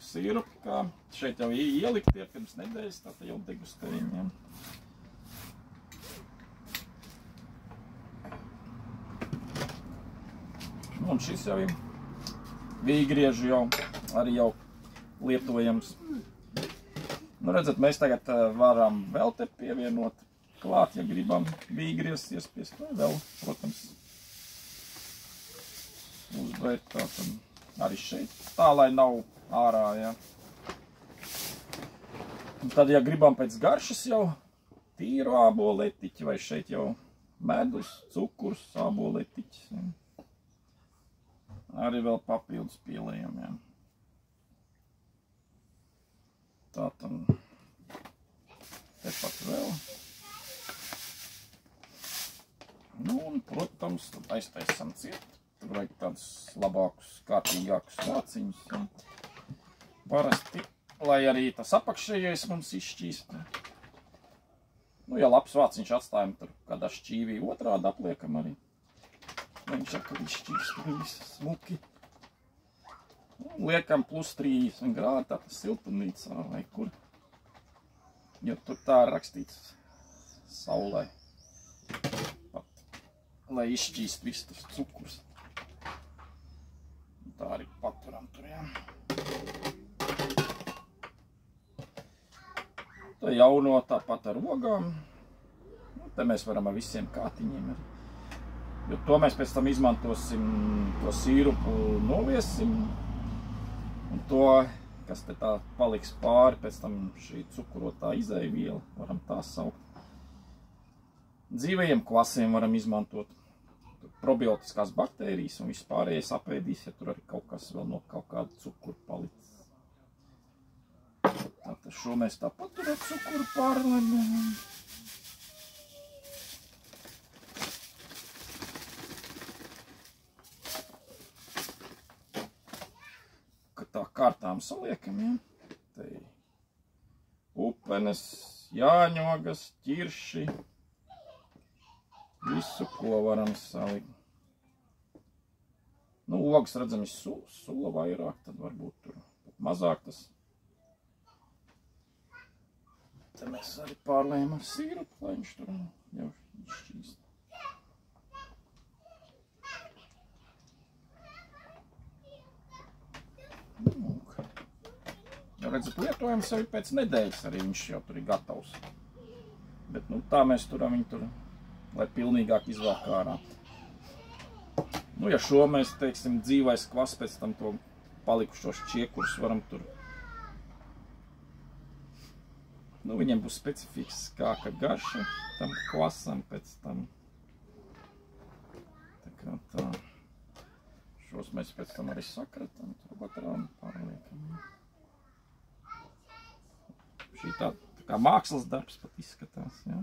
sīrupi, kā šeit jau ielikti ir pirms nedēļas, tātad jau degustējumi. Ja. Un šis jau ir vīgrieži jau, arī jau lietojams. Nu, redzat, mēs tagad varam vēl te pievienot klāt, ja gribam vīgriezs iespiest, vai vēl, protams, uzbērt tātad arī šeit, tā, lai nav ārā, ja. Un tad, ja gribam pēc garšas jau tīru āboletiķi, vai šeit jau medus, cukurs, āboletiķis, ja. Arī vēl papildus pielējam, jā. Tātad, tepat vēl. Nu, un, protams, tad aiztaisam ciet. Tur vajag tādus labākus, kārtīgākus vāciņus, jā. Parasti, lai arī tas apakšējais mums izšķīst. Nu, ja labs vāciņš atstājam, tur kādā šķīvī otrādi apliekam arī. Viņš atkal izšķīst visu smuki. Liekam plus 30 grādi, tātad siltumnīcā vai kur. Jo tur tā rakstīts saulē. Pat, lai izšķīst visu tas cukurs. Tā arī paturam tur, jā. Tā jauno tāpat ar ogām. Nu, te mēs varam ar visiem kātiņiem arī. Jo to mēs pēc tam izmantosim, to sīrupu noviesim, un to, kas te tā paliks pāri, pēc tam šī cukurotā izejviela, varam tā saukt. Dzīvajiem kvasiem varam izmantot probiotiskās baktērijas, un viss pārējais apēdīs, ja tur arī kaut kas vēl no kaut kāda cukura palicis. Tātad šo mēs tāpat tur ar cukuru pārlemjam. Tā kārtām saliekam, ja. Te upenes, jāņogas, ķirši, visu, ko varam salikt. Nu, ogas redzam, ir sula vairāk, tad varbūt tur mazāk tas. Te mēs arī pārlējam ar sīrupu, lai viņš tur jau izšķīst. Ja redzat, lietojams jau pēc nedēļas arī viņš jau tur ir gatavs. Bet, nu, tā mēs turam viņu tur, lai pilnīgāk izvāk ārā. Nu, ja šo mēs, teiksim, dzīvais kvass pēc tam to palikušos čiekurus varam tur. Nu, viņiem būs specifiskāka garša tam kvasam pēc tam. Tā kā tā. Šos mēs pēc tam arī sakratam, tur batrām pārliekam. Šī tā kā mākslas darbs pat izskatās, jā.